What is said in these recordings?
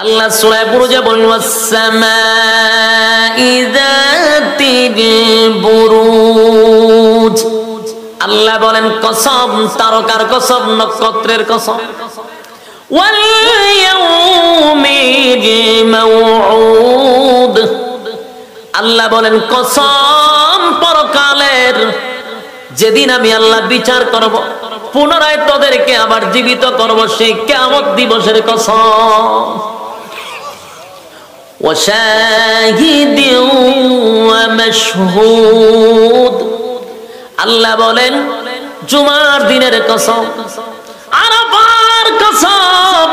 আল্লাহ সূরা বুরুজে বলেন ওয়াস-সামাই যাতিল বুরুজ। আল্লাহ বলেন কসম, তারকার কসম, নক্ষত্রের কসম। ওয়াল ইয়াউমিল মাউউদ। আল্লাহ বলেন কসম পরকালের, যেদিন আমি আল্লাহ বিচার করব, পুনরায় তোদেরকে আবার জীবিত করব, সেই কিয়ামত দিবসের কসম। ওয়া শাহিদিন ওয়া মাশহুদ। আল্লাহ বলেন জুমার দিনের কসম, আরাফার কসম।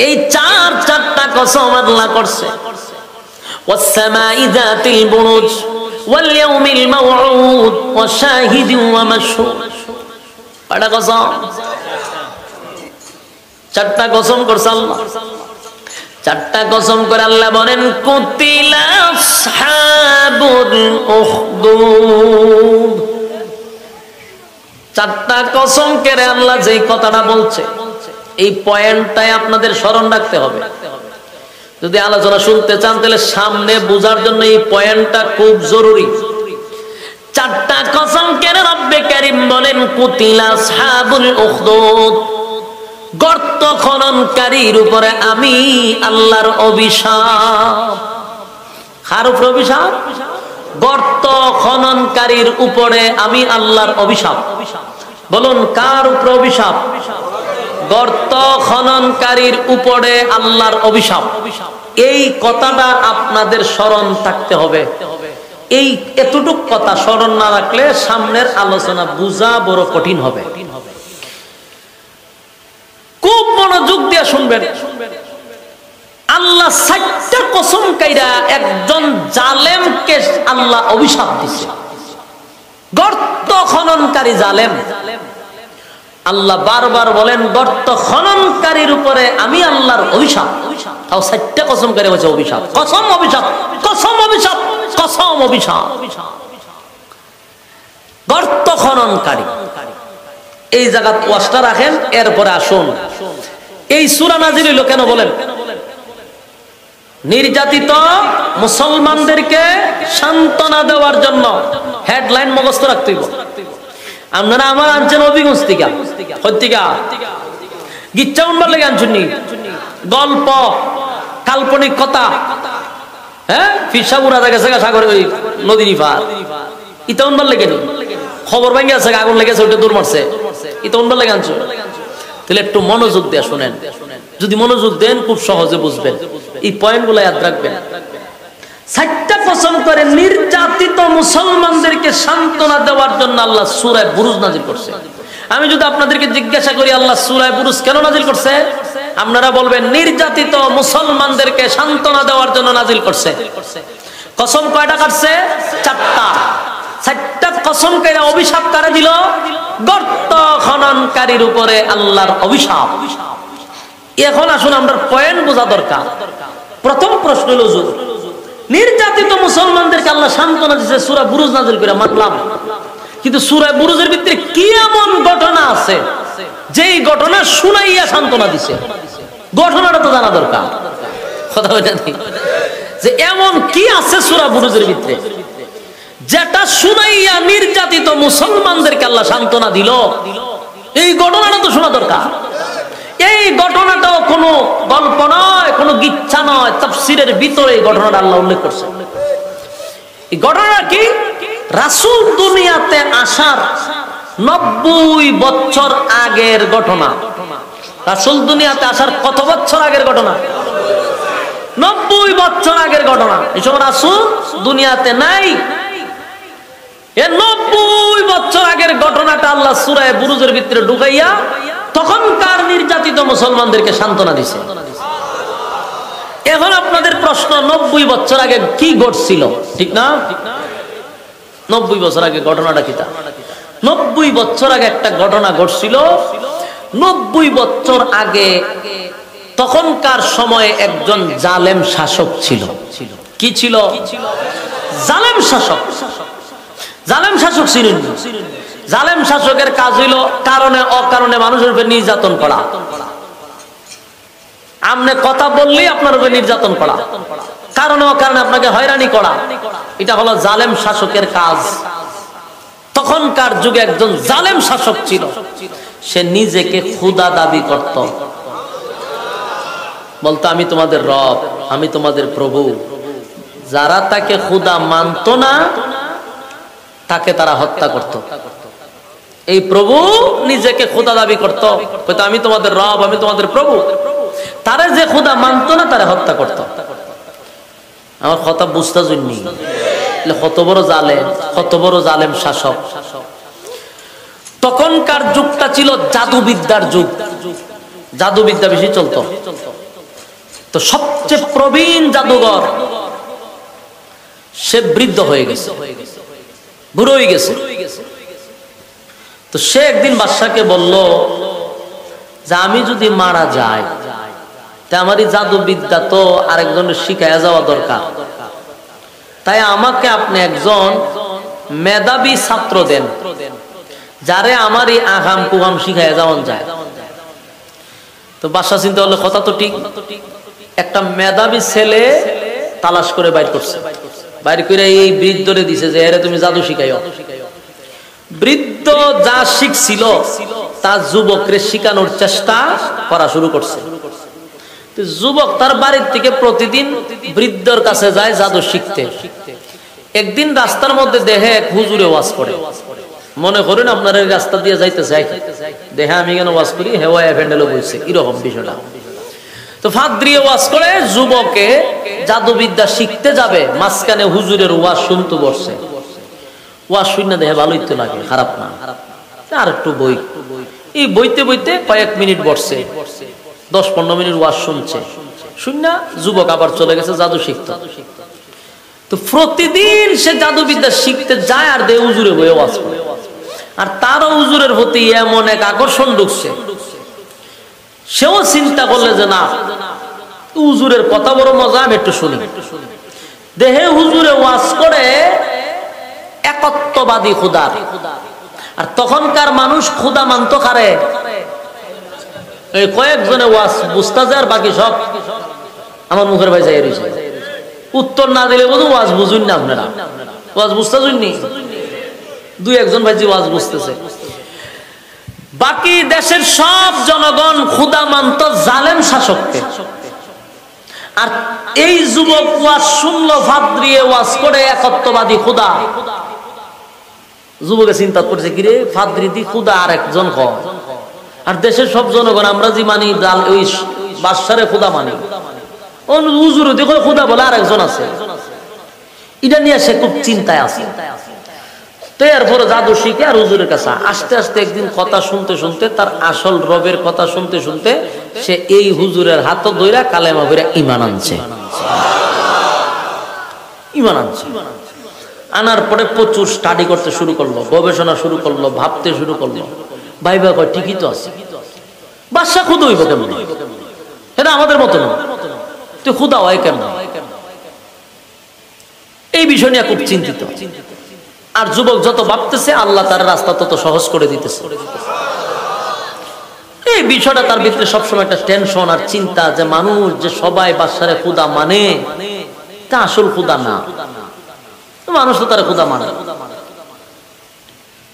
এই চারটা কসম আল্লাহ করছে। ওয়াস সামাই যাতিল বুরুজ ওয়াল ইয়াউমিল মাউউদ ওয়া শাহিদিন ওয়া মাশহুদ। কয়টা কসম? চারটা কসম করছে আল্লাহ। চারটা কসম করে আল্লাহ বলেন কুতিলা আসহাবুল উখদুদ। চারটা কসম করে আল্লাহ যেই কথাটা বলছে, এই পয়েন্টটাই আপনাদের স্মরণ রাখতে হবে। যদি আলোচনা শুনতে চান তাহলে সামনে বোঝার জন্য এই পয়েন্টটা খুব জরুরি। চারটা কসম করে রব্বে কারীম বলেন কুতিলা আসহাবুল উখদুদ। গর্ত খননকারীর উপরে আমি আল্লাহর অভিশাপ। কার উপরে অভিশাপ? গর্ত খননকারীর উপরে আমি আল্লাহর অভিশাপ। বলুন কার উপরে অভিশাপ? গর্ত খননকারীর উপরে আল্লাহর অভিশাপ। এই কথাটা আপনাদের স্মরণ থাকতে হবে। এই এতটুক কথা স্মরণ না রাখলে সামনের আলোচনা বোঝা বড় কঠিন হবে। খুব মনোযোগ দিয়ে শুনবেন। আল্লাহ সাতটা কসম কাইরা একজন জালেমকে আল্লাহ অভিশাপ দিছে। গর্ত খননকারী জালেম। আল্লাহ বারবার বলেন গর্ত খননকারীর উপরে আমি আল্লাহর অভিশাপ। তাও সাতটা কসম করে হচ্ছে অভিশাপ। কসম অভিশাপ, কসম অভিশাপ, কসম অভিশাপ। গর্ত খননকারী। এই জায়গা ওয়াজটা রাখেন, এরপরে আসুন এই সূরা নাযিল হলো কেন বলেন? নির্যাতিত মুসলমানদেরকে সান্ত্বনা দেওয়ার জন্য। হেডলাইন মুখস্থ রাখতে হইব। আপনারা আমার আনছেন অভিগঞ্জ থেকে, হত্যিকা গিচ্ছা উনবার লেগে আনছেন নি? গল্প, কাল্পনিক কথা, হ্যাঁ ফিরসা উড়া গেছে সাগর ওই নদী নিফার, ইটা উনবার লেগে নি? খবর ভাঙ্গে আছে, আগুন লেগেছে, ওইটা দূর মারছে, ইটা উনবার লেগে আনছো। তাহলে একটু মনোযোগ দিয়ে শোনেন। যদি মনোযোগ দেন খুব সহজে বুঝবেন। এই পয়েন্টগুলো ইয়াদ রাখবেন। সাতটা কসম করে নির্যাতিত মুসলমানদেরকে সান্ত্বনা দেওয়ার জন্য আল্লাহ সূরা বুরুজ নাজিল করছে। আমি যদি আপনাদেরকে জিজ্ঞাসা করি আল্লাহ সূরা বুরুজ কেন নাজিল করছে, আপনারা বলবেন নির্যাতিত মুসলমানদেরকে সান্ত্বনা দেওয়ার জন্য নাজিল করছে। কসম কয়টা কাটছে? চারটা। চারটা কসম করে অভিশাপ কারে দিল? গর্ত খননকারীর উপরে আল্লাহর অভিশাপ। এখন আসুন আমরা পয়েন্ট বোঝা দরকার। প্রথম প্রশ্ন হলো নির্যাতিত মুসলমানদেরকে আল্লাহ সান্ত্বনা দিয়েছে সূরা বুরুজ নাযিল করে, মানলাম। কিন্তু সূরা বুরুজের ভিতরে কি এমন ঘটনা আছে যেই ঘটনা শুনাইয়া সান্ত্বনা দিছে? ঘটনাটা তো জানা দরকার। কথা বলেন যে এমন কি আছে সূরা বুরুজের ভিতরে যেটা শুনাইয়া নির্যাতিত মুসলমানদেরকে আল্লাহ সান্ত্বনা দিল? এই ঘটনাটা তো শোনা দরকার। এই ঘটনাটাও কোনো গল্প নয়, কোনো গিচ্ছা নয়, তাফসীরের ভিতরে এই ঘটনাটা আল্লাহ উল্লেখ করছে। এই ঘটনা কি? রাসূল দুনিয়াতে আসার 90 বছর আগের ঘটনা। রাসূল দুনিয়াতে আসার কত বছর আগের ঘটনা? 90 বছর আগের ঘটনা। এই সময় রাসূল দুনিয়াতে নাই। এই 90 বছর আগের ঘটনাটা আল্লাহ সূরা বুরুজের ভিতরে ঢুকাইয়া তখনকার নির্যাতিত মুসলমানদেরকে সান্ত্বনা দিছে। এখন আপনাদের প্রশ্ন, 90 বছর আগে কি ঘটছিল? ঠিক না? 90 বছর আগে ঘটনাটা কি? 90 বছর আগে একটা ঘটনা ঘটছিল। 90 বছর আগে তখনকার সময়ে একজন জালেম শাসক ছিল। কি ছিল? জালেম শাসক। জালেম শাসক ছিলেন। জালেম শাসকের কাজ হইল কারণে অকারণে মানুষের উপর নির্যাতন করা। আমনে কথা বললেই আপনার উপরে নির্যাতন করা, কারণে আপনাকে হয়রানি করা, এটা হলো জালেম শাসকের কাজ। তখনকার যুগে একজন জালেম শাসক ছিল, সে নিজেকে খোদা দাবি করত, বলতো আমি তোমাদের রব, আমি তোমাদের প্রভু। যারা তাকে খোদা মানত না তাকে তারা হত্যা করত। এই প্রভু নিজেকে খোদা দাবি করত, হয়তো আমি তোমাদের রব, আমি তোমাদের প্রভু। তারা যে খোদা মানত না তারা হত্যা করত। আমার কথা বুঝতে জন্যই কত বড় জালেম শাসক। তখনকার যুগটা ছিল জাদুবিদ্যার যুগ, জাদুবিদ্যা বেশি চলতো। তো সবচেয়ে প্রবীণ জাদুঘর সে বৃদ্ধ হয়ে গেছে, বুড়ো হয়ে গেছে। তো সে একদিন বাদশাকে বলল যে আমি যদি মারা যাই তা আমার এই জাদুবিদ্যা তো আরেকজনের শিখাইয়া যাওয়া দরকার, তাই আমাকে আপনি একজন মেধাবী ছাত্র দেন, যারে আমার এই আগাম কুগাম শিখাইয়া যাওয়ান যায়। তো বাদশা চিন্তা করলো কথা তো ঠিক, একটা মেধাবী ছেলে তালাশ করে বাইর করছে, বাইর করে এই বৃদ্ধরে দিছে যে এরে তুমি জাদু শিখাইও। বৃদ্ধ যা শিখছিল তা যুবকরে শিখানোর চেষ্টা করা শুরু করছে। যুবক তার বাড়ির থেকে প্রতিদিন বৃদ্ধর কাছে যায় জাদু শিখতে। একদিন রাস্তার মধ্যে দেখে এক হুজুরে ওয়াজ করে, মনে করেন আপনার এই রাস্তা দিয়ে যাইতে চাই, দেখে আমি কেন ওয়াজ করি, হেওয়া এফেন্ডেলও বলছে এরকম বিষয়টা। তো ফাদ্রিয়ে ওয়াজ করে, যুবকে জাদুবিদ্যা শিখতে যাবে, মাঝখানে হুজুরের ওয়াজ শুনতে বসছে। ওয়াজ শুনে দেখে ভালোই তো লাগে, খারাপ না, আর একটু বই। এই বইতে বইতে কয়েক মিনিট বসছে, 10-15 মিনিট ওয়াজ শুনছে, শুননা যুবক আবার চলে গেছে জাদু শিখতে। তো প্রতিদিন সে জাদুবিদ্যা শিখতে যায় আর দে হুজুরে বইয়ে ওয়াজ করে। আর তারও হুজুরের প্রতি এমন এক আকর্ষণ ঢুকছে, সেও চিন্তা করলে যে না, হুজুরের কথা বড় মজা, আমি একটু শুনি। দেহে হুজুরে ওয়াজ করে একত্ববাদী খুদার। আর তখনকার মানুষ খুদা মানত কারে? এই কয়েকজনে ওয়াজ বুঝতে যায় আর বাকি সব আমার মুখের ভাই যাই রয়েছে। উত্তর না দিলে বোধ ওয়াজ বুঝুন না, আপনারা ওয়াজ বুঝতে শুননি, 2-1 জন ভাই যে ওয়াজ বুঝতেছে। বাকি দেশের সব জনগণ খুদা মানত জালেম শাসককে। আর এই যুবক ওয়াজ শুনলো, ফাদ্রিয়ে ওয়াজ করে একত্ববাদী খুদা। যুবকে চিন্তা করছে কিরে, ফাদ্রি দি খুদা আর একজন কয়, আর দেশের সব জনগণ আমরা যে মানি ওই বাদশারে খুদা মানি, হুজুর দেখো খুদা বলে আর একজন আছে। এটা নিয়ে সে খুব চিন্তায় আছে। তো এরপরে জাদু শিখে আর হুজুরের কাছে আস্তে আস্তে একদিন কথা শুনতে শুনতে, তার আসল রবের কথা শুনতে শুনতে সে এই হুজুরের হাত ধইরা কালেমা কইরা ঈমান আনছে। ঈমান আনছে, আনার পরে প্রচুর স্টাডি করতে শুরু করলো, গবেষণা শুরু করলো, ভাবতে শুরু করলো। ভাইবা কয় ঠিকই তো আছে, বাদশা খুদা হইব কেমন? এটা আমাদের মতো না, তুই খুদা হয় কেমন? এই বিষয় নিয়ে খুব চিন্তিত। আর যুবক যত ভাবতেছে, আল্লাহ তার রাস্তা তত সহজ করে দিতেছে। এই বিষয়টা তার ভিতরে সবসময় একটা টেনশন আর চিন্তা, যে মানুষ যে সবাই বাদশারে খুদা মানে, তা আসল খুদা না, মানুষ তো তারা খুদা মানে।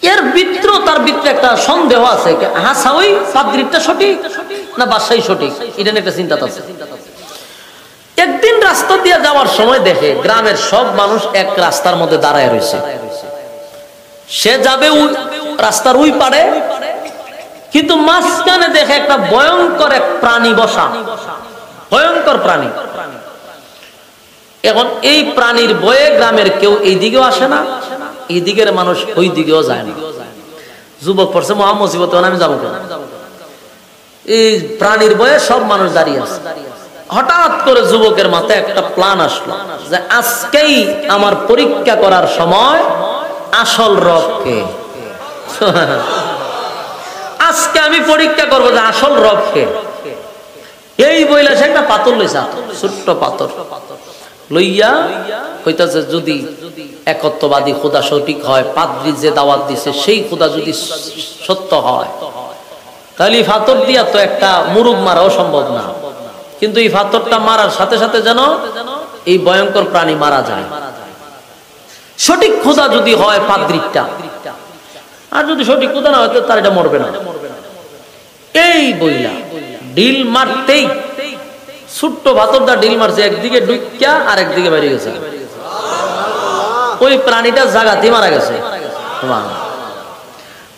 এর ভিতরে তার ভিতরে একটা সন্দেহ আছে, হাসা ওই পাদ্রিটা সঠিক না বাদশাই সঠিক, এটা নিয়ে একটা চিন্তা আছে। একদিন রাস্তা দিয়ে যাওয়ার সময় দেখে গ্রামের সব মানুষ এক রাস্তার মধ্যে দাঁড়ায় রয়েছে। সে যাবে রাস্তার ওই পারে, কিন্তু মাঝখানে দেখে একটা ভয়ঙ্কর এক প্রাণী বসা, ভয়ঙ্কর প্রাণী। এখন এই প্রাণীর ভয়ে গ্রামের কেউ এই দিকেও আসে না, এই দিকের মানুষ ওই দিকেও যায় না। যুবক পড়ছে মহা মুসিবত, আমি যাবো কেন? এই প্রাণীর ভয়ে সব মানুষ দাঁড়িয়ে আছে। হঠাৎ করে যুবকের মাথায় একটা প্ল্যান আসলো, যে আজকেই আমার পরীক্ষা করার সময়, আসল রবকে। আজকে আমি পরীক্ষা করবো যে আসল রবকে। এই বইলা সে একটা পাথর লইছে, ছোট্ট পাথর লইয়া কইতাছে, যদি একত্ববাদী খোদা সঠিক হয়, পাদ্রী যে দাওয়াত দিছে সেই খোদা যদি সত্য হয়, তাহলে পাথর দিয়া তো একটা মুরুগ মারাও সম্ভব না। কিন্তু এই পাথরটা মারার সাথে সাথে যেন এই ভয়ঙ্কর প্রাণী মারা যায়। সঠিক খোদা যদি হয় পাদ্রিকটা, আর যদি সঠিক খোদা না হয় তার এটা মরবে না। এই বইলা ডিল মারতেই ছোট্ট পাথরটা ডিল মারছে, একদিকে ডুইকা আর একদিকে বেরিয়ে গেছে। ওই প্রাণীটা জাগাতে মারা গেছে।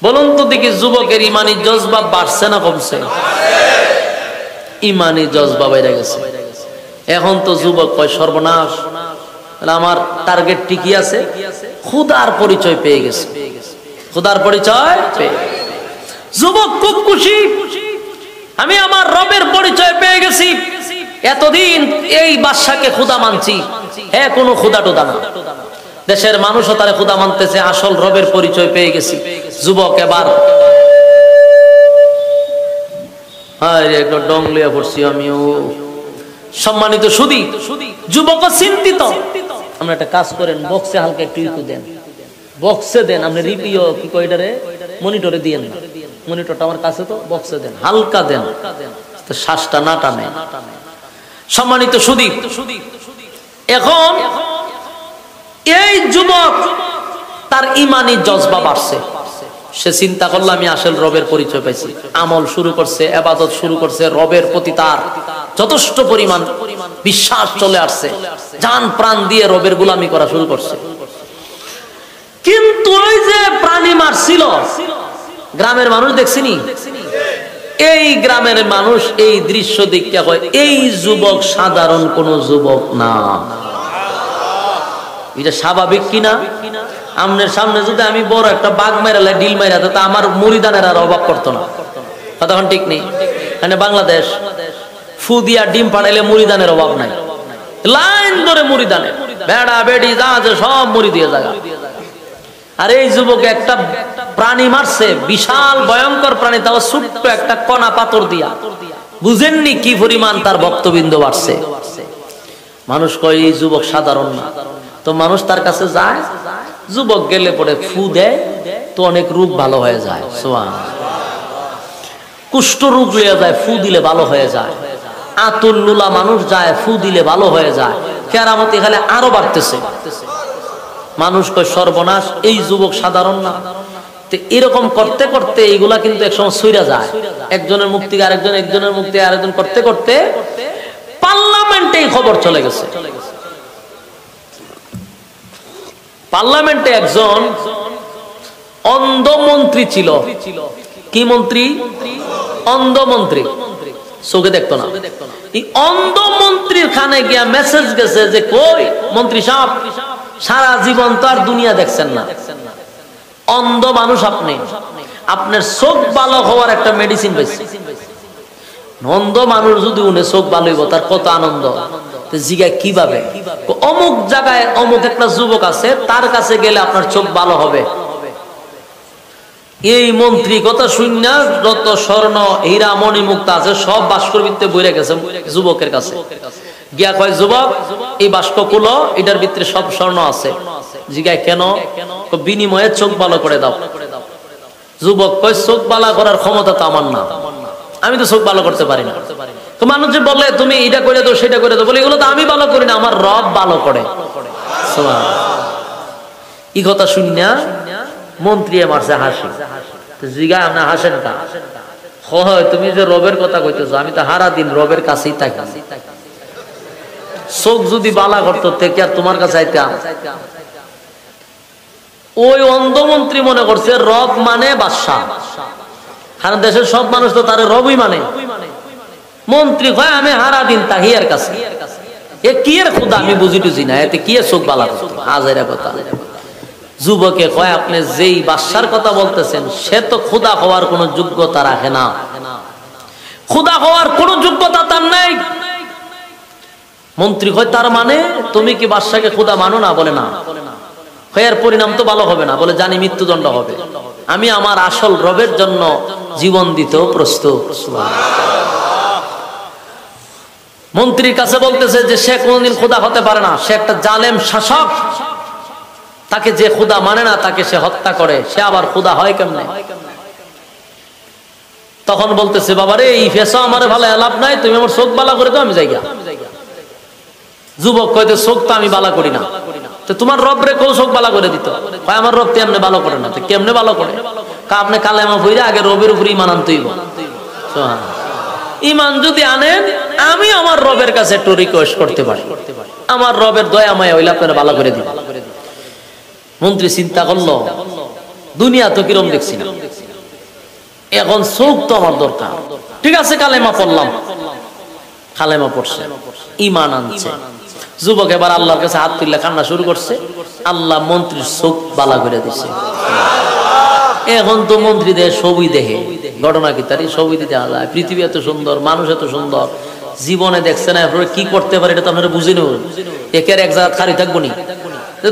বলুন তো দেখি, যুবকের ইমানি জজবা বাড়ছে না কমছে? ইমানি জজবা বেড়ে গেছে। এখন তো যুবক কয় সর্বনাশ, আমার টার্গেট ঠিকই আছে, খুদার পরিচয় পেয়ে গেছে। খুদার পরিচয় পেয়ে যুবক খুব খুশি, আমি আমার রবের পরিচয় পেয়ে গেছি। এতদিন এই বাদশাকে খুদা মানছি, হ্যাঁ কোনো খুদা টুদা না। দেশের মানুষও তারে খুদা মানতেছে, আসল রবের পরিচয় পেয়ে গেছি। যুবক এবার একটা ডং লিয়া পড়ছি আমিও। সম্মানিত সুধী, যুবক চিন্তিত। আমরা একটা কাজ করেন, বক্সে হালকা একটু ইকু দেন, বক্সে দেন। আপনি রিপিও কি কয়টারে মনিটরে দিয়েন না, মনিটরটা আমার কাছে তো, বক্সে দেন, হালকা দেন, শ্বাসটা না টানে। সম্মানিত সুধী, এখন এই যুবক তার ইমানি জজবা বাড়ছে। সে চিন্তা করলো আমি আসল রবের পরিচয় পাইছি। আমল শুরু করছে, ইবাদত শুরু করছে, রবের প্রতি তার যথেষ্ট পরিমাণ বিশ্বাস চলে আসছে, জান প্রাণ দিয়ে রবের গোলামি করা শুরু করছে। কিন্তু ওই যে প্রাণী মারছিল, গ্রামের মানুষ দেখছিনি, এই গ্রামের মানুষ এই দৃশ্য দেখতে হয় এই যুবক সাধারণ কোন যুবক না। এটা স্বাভাবিক কিনা? আমনের সামনে যদি আমি বড় একটা বাঘ মেরালে ডিল মেরা, তা আমার মুড়িদানের আর অভাব করতো না। কতক্ষণ ঠিক নেই? মানে বাংলাদেশ ফু দিয়া ডিম পাঠাইলে মুড়িদানের অভাব নাই, লাইন ধরে মুড়িদানের, বেড়া বেড়ি যা আছে সব মুড়ি দিয়ে জায়গা। আর এই যুবক একটা প্রাণী মারছে, বিশাল ভয়ঙ্কর প্রাণী, তাও ছোট্ট একটা কণা পাথর দিয়া। বুঝেননি কি পরিমাণ তার ভক্তবৃন্দ বাড়ছে। মানুষ কয় এই যুবক সাধারণ না, তো মানুষ তার কাছে যায়। যুবক গেলে পরে ফু দেয়, তো অনেক রোগ ভালো হয়ে যায়। কুষ্ঠ রোগ লইয়া যায়, ফু দিলে ভালো হয়ে যায়। আতুল্লুলা মানুষ যায়, ফু দিলে ভালো হয়ে যায়। কেরামতি খালে আরো বাড়তেছে। মানুষ কয় সর্বনাশ, এই যুবক সাধারণ না। এরকম করতে করতে এইগুলা কিন্তু একসময় সইরা যায়। একজনের মুখ থেকে আরেকজন, একজনের মুখ থেকে আরেকজন, করতে করতে পার্লামেন্টে এই খবর চলে গেছে। পার্লামেন্টে একজন অন্ধ মন্ত্রী ছিল। কি মন্ত্রী? অন্ধ মন্ত্রী, চোখে দেখতো না। এই অন্ধ মন্ত্রীর খানে গিয়া মেসেজ গেছে যে কই মন্ত্রী সাহেব, সারা জীবন তো আর দুনিয়া দেখছেন না, অন্ধ মানুষ আপনি, আপনার চোখ ভালো হওয়ার একটা মেডিসিন পাইছে। অন্ধ মানুষ যদি উনি চোখ ভালো হইব, তার কত আনন্দ। জিগায় কিভাবে? অমুক জায়গায় অমুক একটা যুবক আছে, তার কাছে গেলে আপনার চোখ ভালো হবে। এই মন্ত্রী কথা শুননা যত স্বর্ণ হীরা মণি মুক্তা আছে সব বাস্কর ভিতরে বইরে গেছে যুবকের কাছে। গিয়া কয় যুবক, এই বাস্ক খুলো, এটার ভিতরে সব স্বর্ণ আছে। জিগায় কেন? বিনিময়ে চোখ ভালো করে দাও। যুবক কয় চোখ ভালো করার ক্ষমতা তো আমার না, আমি তো চোখ ভালো করতে পারি না। তো মানুষ যে বলে তুমি এটা করে দাও সেটা করে দাও, বলে এগুলো তো আমি ভালো করি না, আমার রব ভালো করে। এই কথা শুনিয়া মন্ত্রী মারছে হাসি। জিগা আপনি হাসেন কা? হয় তুমি যে রবের কথা কইতেছো, আমি তো হারা দিন রবের কাছেই থাকি। চোখ যদি বালা করতো থেকে আর তোমার কাছে আইতাম। ওই অন্ধমন্ত্রী মনে করছে রব মানে বাদশাহ, কারণ দেশের সব মানুষ তো তার রবই মানে। মন্ত্রী কয় আমি হারা দিন তাহিয়ার কাছে, এ কি এর খুদা আমি বুঝি টুঝি না, এতে কি চোখ বালা করতো? হাজারা কথা। যুবকে কয় আপনি যেই বাদশার কথা বলতেছেন সে তো খুদা হওয়ার কোন যোগ্যতা রাখে না, খুদা হওয়ার কোন যোগ্যতা তার নাই। মন্ত্রী কয় তার মানে তুমি কি বাদশাকে খুদা মানো না? বলে না। এর পরিণাম তো ভালো হবে না, বলে জানি মৃত্যুদণ্ড হবে, আমি আমার আসল রবের জন্য জীবন দিতেও প্রস্তুত। মন্ত্রীর কাছে বলতেছে যে সে কোনদিন খুদা হতে পারে না, সে একটা জালেম শাসক, তাকে যে খুদা মানে না তাকে সে হত্যা করে, সে আবার খুদা হয় কেমনে? তখন বলতেছে বাবারে এই ফেসা আমার ভালো লাভ নাই, তুমি আমার চোখ বালা করে তো আমি যাইগা। যুবক কইতে চোখ তো আমি বালা করি না, তো তোমার রব রে কেউ চোখ বালা করে দিত? কয় আমার রব তেমনে ভালো করে না। তো কেমনে ভালো করে? আপনি কালেমা পড়ে আগে রবের উপর ইমান আনতে হইব। ইমান যদি আনেন আমি আমার রবের কাছে একটু রিকোয়েস্ট করতে পারি, আমার রবের দয়া মায়া হইলে আপনারা ভালো করে দিন। মন্ত্রী চিন্তা করলো দুনিয়া তো কিরম দেখছি না, এখন চোখ তো আমার দরকার। ঠিক আছে কালেমা পড়লাম, কালেমা পড়ছে, ইমান আনছে। যুবক এবার আল্লাহর কাছে হাত তুললে কান্না শুরু করছে, আল্লাহ মন্ত্রীর চোখ বালা করে দিছে। এখন তো মন্ত্রীদের ছবি দেখে, ঘটনা কি তার ছবি দিতে যায়। পৃথিবী এত সুন্দর, মানুষ এত সুন্দর, জীবনে দেখছে না আপনারা কি করতে পারে এটা তো আপনারা বুঝে নেব। একের এক জায়গা খালি থাকবো নি,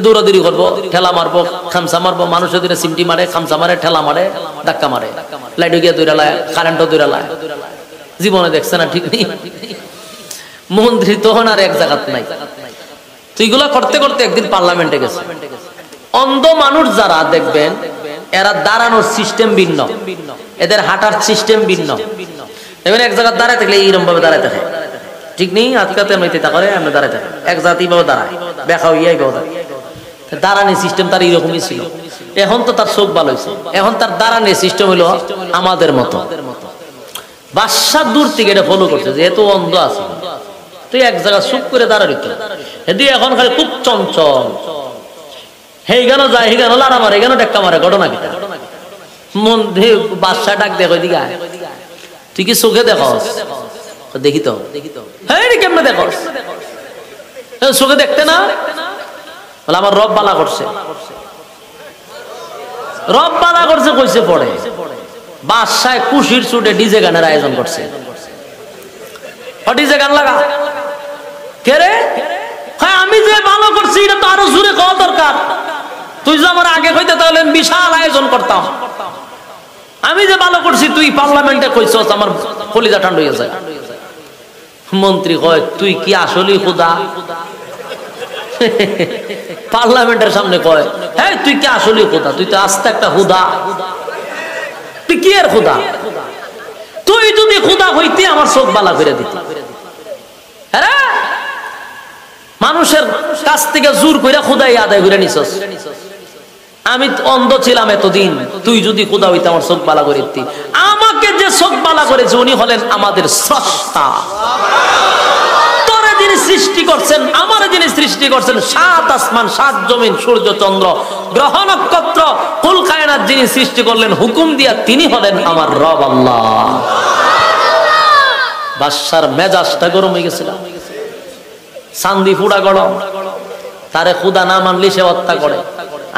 দৌড়াদৌড়ি করবো, ঠেলা মারবো, খামসা মারবো, মানুষের দিনে সিমটি মারে, খামসা মারে, ঠেলা মারে, ধাক্কা মারে, লাইটও গিয়ে দৌড়ালায়, কারেন্টও দৌড়ালায়। জীবনে দেখছে না, ঠিক নেই। মন্ত্রী তখন আর এক জায়গাত নাই। তো এগুলা করতে করতে একদিন পার্লামেন্টে গেছে। অন্ধ মানুষ যারা দেখবেন এরা দাঁড়ানোর সিস্টেম ভিন্ন, এদের হাঁটার সিস্টেম ভিন্ন। এবার এক জায়গায় দাঁড়ায় থাকলে এইরকম ভাবে দাঁড়ায় থাকে, ঠিক নেই। আজকাতে মেতে করে আমরা দাঁড়ায় থাকে, এক জাতি ভাবে দাঁড়ায়, দেখা হইয়াই দাঁড়ানি সিস্টেম তার এইরকমই ছিল। এখন তো তার চোখ ভালো হয়েছে, এখন তার দাঁড়ানি সিস্টেম হলো আমাদের মতো। বাদশা দূর থেকে এটা ফলো করছে, যেহেতু অন্ধ আছে তুই এক জায়গায় চুপ করে দাঁড়াবি তো। এটি এখন খালি খুব চঞ্চল, হেই গানো যায়, হে গানো লাড়া মারে, গানো টেক্কা মারে। ঘটনা কি? মধ্যে বাদশা ডাক দেখো দিকে, তুই কি চোখে দেখস? দেখি তো। হ্যাঁ কেমনে দেখস? চোখে দেখতে না? বলে আমার রব বালা করছে। রব বালা করছে কইছে পড়ে। বাদশায় খুশির চুটে ডিজে গানের আয়োজন করছে। ডিজে গান লাগা কে রে? হ্যাঁ আমি যে ভালো করছি এটা তো আরো জোরে খাওয়া দরকার। তুই যে আমার আগে কইতে তাহলে বিশাল আয়োজন করতাম। আমি যে ভালো করছি তুই পার্লামেন্টে কইছস, আমার কলিজা ঠান্ডা হয়ে যায়। মন্ত্রী কয় তুই কি আসলেই খোদা? পার্লামেন্টের সামনে কয় হ্যাঁ তুই কি আসলেই খোদা? তুই তো আস্তে একটা হুদা, তুই কি এর খোদা? তুই যদি খোদা হইতে আমার চোখ বালা করে দিত। হ্যাঁ মানুষের কাছ থেকে জোর কইরা খোদাই আদায় করে নিছস। আমি অন্ধ ছিলাম এতদিন, তুই যদি খোদা হইতে আমার চোখ বালা করে দিতি। আমাকে যে চোখ বালা করেছে উনি হলেন আমাদের স্রষ্টা। তোরে যিনি সৃষ্টি করছেন, আমার যিনি সৃষ্টি করছেন, সাত আসমান, সাত জমিন, সূর্য চন্দ্র, গ্রহ নক্ষত্র, কুল কায়নাত যিনি সৃষ্টি করলেন হুকুম দিয়া, তিনি হলেন আমার রব আল্লাহ। বাদশার মেজাজটা গরম হয়ে গেছিল, চান্দি ফুড়া গরম। তারে খোদা না মানলে সে হত্যা করে,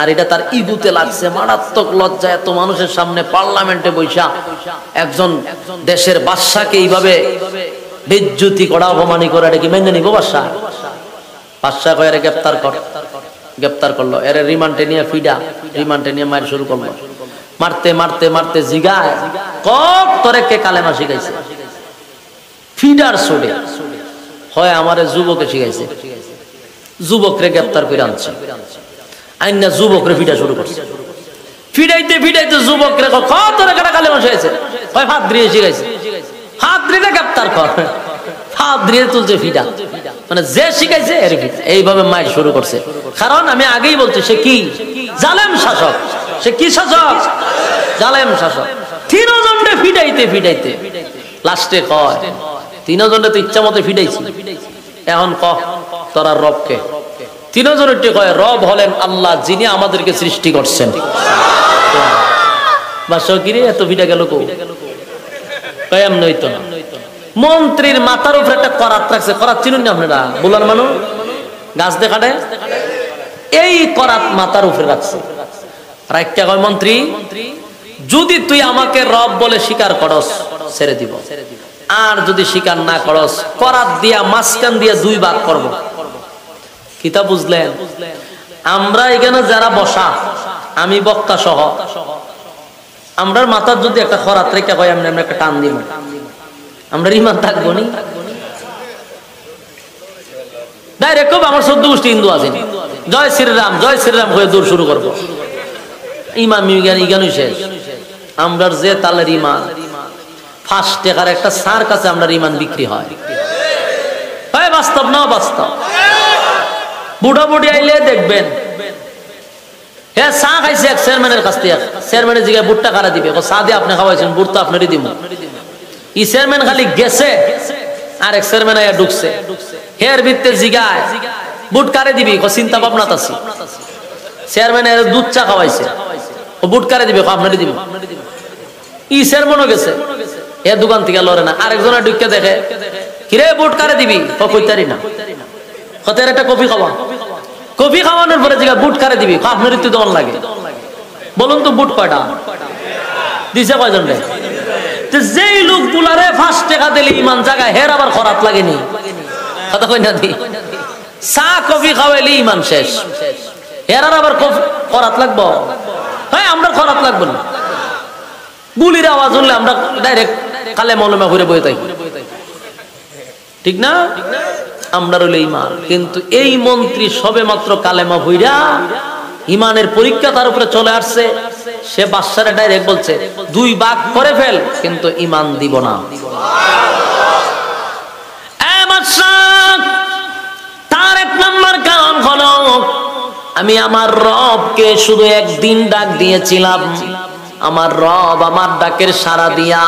আর এটা তার ইগুতে লাগছে মারাত্মক লজ্জা। এত মানুষের সামনে পার্লামেন্টে বৈশা একজন দেশের বাদশাকে এইভাবে বেজ্জতি করা, অপমানি করা, এটা কি মেনে নিব বাদশা? বাদশা কয় এরে গ্রেফতার কর। গ্রেফতার করলো, এর রিমান্ডে নিয়ে ফিডা, রিমান্ডে নিয়ে মার শুরু করলো। মারতে মারতে মারতে জিগায় কত তোরে কে কালেমা শিখাইছে? ফিডার সোডে হয় আমারে যুবকে শিখাইছে। যুবকরে গ্রেফতার করে আনছে, আইনা যুবকরে ফিডা শুরু করছে। ফিডাইতে ফিডাইতে যুবকরে কত তোরে কেটা কালেমা শিখাইছে? হয় ফাদ্রিয়ে শিখাইছে। ফাদ্রিরে গ্রেফতার কর, ফাদ্রিয়ে তুলছে ফিডা, মানে যে শিখাইছে এর ফিডা। এইভাবে মাইর শুরু করছে। কারণ আমি আগেই বলছি সে কি জালেম শাসক। সে কি শাসক? জালেম শাসক। তিনজনে ফিডাইতে ফিডাইতে লাস্টে কয় তিনজনে তো ইচ্ছা মতো ফিডাইছি, এখন ক তোরা রবকে। তিনজনের কয় রব হলেন আল্লাহ, যিনি আমাদেরকে সৃষ্টি করছেন। বাসকিরে এত ফিডা গেল কো? এমন হইতো না। মন্ত্রীর মাথার উপরে একটা করাত রাখছে। করাত চিনুন না আপনারা? বলার মানুষ গাছ দেখাটে এই করাত মাথার উপরে রাখছে। রাখতে কয় মন্ত্রী যদি তুই আমাকে রব বলে স্বীকার করস ছেড়ে দিব, আর যদি স্বীকার না করস করাত দিয়া মাঝখান দিয়া দুই ভাগ করব। কিতা বুঝলেন? আমরা এখানে যারা বসা, আমি বক্তা সহ, আমরার মাথার যদি একটা খরাত রেখা কয় আমরা একটা টান দিব, আমরা ইমান থাকবো নি? ডাইরেক্ট আমার 14 গোষ্ঠী হিন্দু আছেন, জয় শ্রীরাম জয় শ্রীরাম হয়ে দূর শুরু করবো। ইমান ইগানই শেষ। আমরার যে তালের ইমান, 5 টাকার একটা সার কাছে আমরা ইমান বিক্রি হয়। বাস্তব না বাস্তব? বুড়া বুড়ি আইলে দেখবেন হ্যাঁ চা খাইছে এক চেয়ারম্যানের কাছ থেকে, চেয়ারম্যানের জিগায় বুটটা কারা দিবে, চা দিয়ে আপনি খাওয়াইছেন, বুট তো আপনারই দিব। ই চেয়ারম্যান খালি গেছে আর এক চেয়ারম্যান আইয়া ঢুকছে, হের ভিত্তে জিগায় বুট কারে দিবি, চিন্তা ভাবনা আছে। চেয়ারম্যানের দুধ চা খাওয়াইছে, ও বুট কারে দিবে, আপনারই দিব। ই চেয়ারম্যানও গেছে, এ দোকান থেকে লড়ে না, আরেকজনে ঢুকে দেখে কিরে বুট কারে দিবি, কইতারি না, হতে একটা কফি খাওয়া, কফি খাওয়ানোর পরে জিগা বুট কারে দিবি, আপনারই তো দল লাগে। বলুন তো বুট কয়টা দিছে, কয়জন রে? যেই লোক গুলারে 5 টাকা দিলে ইমান জায়গায়, হের আবার খরাত লাগেনি, কথা কই না দি, চা কফি খাওয়াইলে ইমান শেষ, হের আবার খরাত লাগবো? হ্যাঁ আমরা খরাত লাগবো না, গুলির আওয়াজ শুনলে আমরা ডাইরেক্ট কালে মলমে ঘুরে বয়ে থাকি, ঠিক না? আমরা রইল ইমান। কিন্তু এই মন্ত্রী সবে মাত্র কালেমা ভুইরা ইমানের পরীক্ষা তার উপরে চলে আসছে, সে বাদশারে ডাইরেক্ট বলছে 2 ভাগ করে ফেল, কিন্তু ইমান দিব না। তার 1 নম্বর কারণ হলো, আমি আমার রবকে শুধু একদিন ডাক দিয়েছিলাম, আমার রব আমার ডাকের সাড়া দিয়া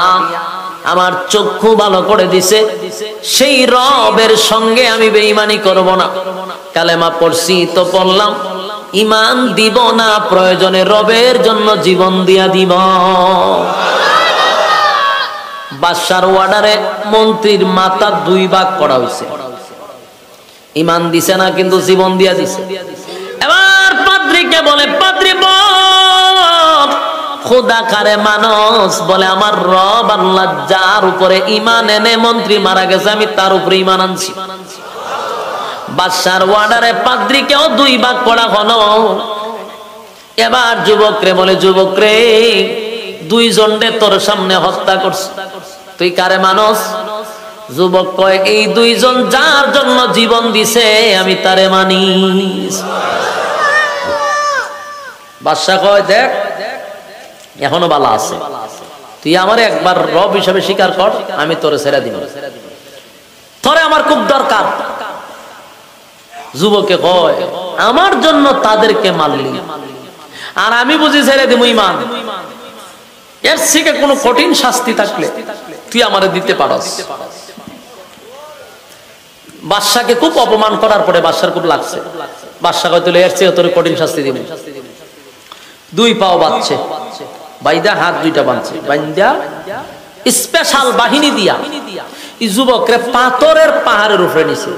আমার চক্ষু ভালো করে দিছে, সেই রবের সঙ্গে আমি বেঈমানি করব না। কালেমা পড়ছি তো পড়লাম, ইমান দিব না, প্রয়োজনে রবের জন্য জীবন দিয়া দিব। বাদশার অর্ডারে মন্ত্রীর মাথা 2 ভাগ করা হয়েছে, ইমান দিছে না কিন্তু জীবন দিয়া দিছে। এবার পাদ্রীকে বলে, পাদ্রী বল খোদা কারে মানুষ? বলে আমার রব আল্লাহ যার উপরে ইমান এনে মন্ত্রী মারা গেছে, আমি তার উপরে ইমান আনছি। বাদশার অর্ডারে পাদ্রীকেও 2 ভাগ করা হলো। এবার যুবক রে বলে, যুবক রে 2 জনরে তোর সামনে হত্যা করছে, তুই কারে মানুষ? যুবক কয়, এই 2 জন যার জন্য জীবন দিছে আমি তারে মানি। বাদশা কয়, দেখ এখনো বালা আছে, তুই আমার একবার রব হিসাবে স্বীকার কর, আমি তোরে ছেড়ে দিব, তোরে আমার খুব দরকার। যুবকে কয়, আমার জন্য তাদেরকে মারলি আর আমি বুঝি ছেড়ে দিব ইমান, এর থেকে কোনো কঠিন শাস্তি থাকলে তুই আমারে দিতে পারস। বাদশাকে খুব অপমান করার পরে বাদশার খুব লাগছে, বাদশা কয় তুই এর চেয়ে তোরে কঠিন শাস্তি দিব। 2 পাও বাঁধছে, বাইদা হাত 2টা বাঁধছে, বাইন্দা স্পেশাল বাহিনী দিয়া এই যুবকরে পাথরের পাহাড়ের উপরে নিছে,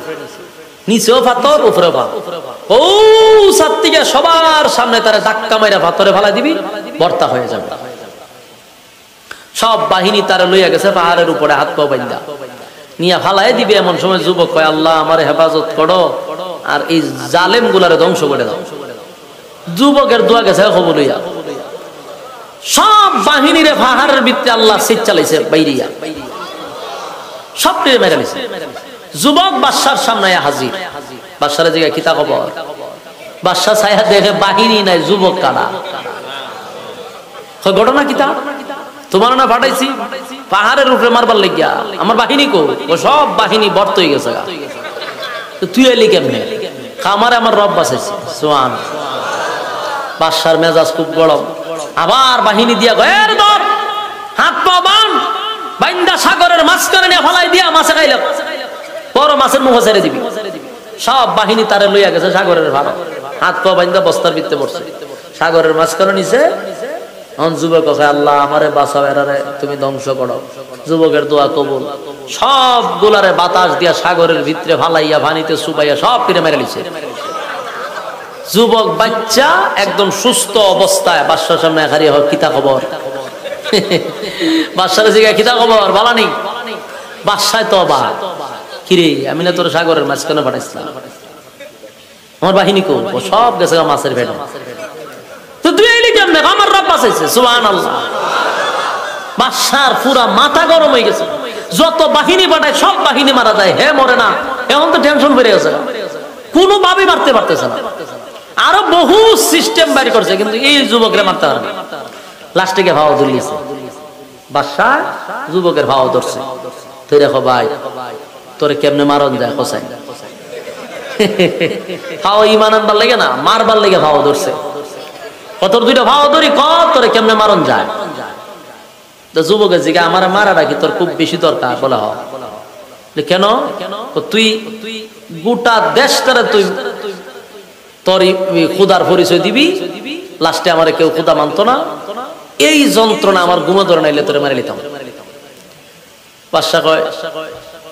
নিচেও পাথর উপরে পাথর, ও সাত্তিকে সবার সামনে তারা ধাক্কা মাইরা পাথরে ফেলা দিবি, বর্তা হয়ে যাবে। সব বাহিনী তারা লইয়া গেছে পাহাড়ের উপরে, হাত পা বাইন্দা নিয়া ফালাই দিবে। এমন সময় যুবক কয়, আল্লাহ আমার হেফাজত করো আর এই জালেম গুলারে ধ্বংস করে দাও। যুবকের দোয়া গেছে খবর লইয়া, সব বাহিনীরে পাহাড়ের ভিতরে আল্লাহ সিট চালাইছে, বাইরিয়া সব মেরে নিছে। যুবক বাদশার সামনে হাজির, বাদশার জায়গায় কিতা খবর? বাদশা ছায়া দেখে বাহিনী নাই, যুবক কারা। ঘটনা কিতা? তোমার না পাঠাইছি পাহাড়ের উপরে মারবার লাগিয়া, আমার বাহিনী কো? সব বাহিনী বর্ত হয়ে গেছে, তুই এলি কেমনে? কামারে আমার রব বাঁচাইছে। সোয়ান বাদশার মেজাজ খুব গরম, আবার বাহিনী দিয়া গয়ের ধর, হাত পা বান, বাইন্দা সাগরের মাঝখানে নিয়ে ফেলাই দিয়া মাছে খাইল, বড় মাছের মুখ ছেড়ে দিবি। সব বাহিনী তারে লইয়া গেছে সাগরের ভাড়া, হাত পা বাইন্দা বস্তার ভিতরে পড়ছে, সাগরের মাঝখানে নিছে। যুবক আল্লাহ আমারে বাঁচাও, এরারে তুমি ধ্বংস করো। যুবকের দোয়া কবুল, সব গুলারে বাতাস দিয়া সাগরের ভিতরে ফালাইয়া পানিতে চুবাইয়া সব ফিরে মেরে লিছে। যুবক বাচ্চা একদম সুস্থ অবস্থায় বাদশার সামনে হারিয়ে হয়, কিতা খবর? বাদশার জায়গায় কিতা খবর বালানি? বাদশায় তো অবাক, কিরে আমি না তোর সাগরের মাঝখানে পাঠাইছিলাম, আমার বাহিনী কো? সব গেছে মাছের ভেড়া, তো তুই এলি কেমনে? আমার রব বাঁচাইছে। সুবহানাল্লাহ। বাদশার পুরা মাথা গরম হয়ে গেছে, যত বাহিনী পাঠায় সব বাহিনী মারা যায়, হে মরে না। এখন তো টেনশন বেড়ে গেছে, কোনো ভাবে মারতে পারতেছে না, আরো বহু সিস্টেম বাইর করছে, কিন্তু এই যুবকরা মারতে পারে না। লাস্টে গিয়ে ভাও ধরিয়েছে, বাদশাহ যুবকের ভাও ধরছে, তুই দেখো ভাই তোরে কেমনে মারন যায় হোসাই। ভাও ইমান আনবার লেগে না, মারবার লেগে ভাও ধরছে। কত দুইটা ভাও ধরি কত তোরে কেমনে মারন যায়। যুবকের জিগা আমার মারাটা কি তোর খুব বেশি দরকার? বলা হয় কেন? তুই গোটা দেশটারে তুই তোর খুদার পরিচয় দিবি, লাস্টে আমার কেউ খুদা মানতো না, এই যন্ত্রণা আমার ঘুমে ধরে নাইলে তোরে মারি লিতাম। বাদশা কয়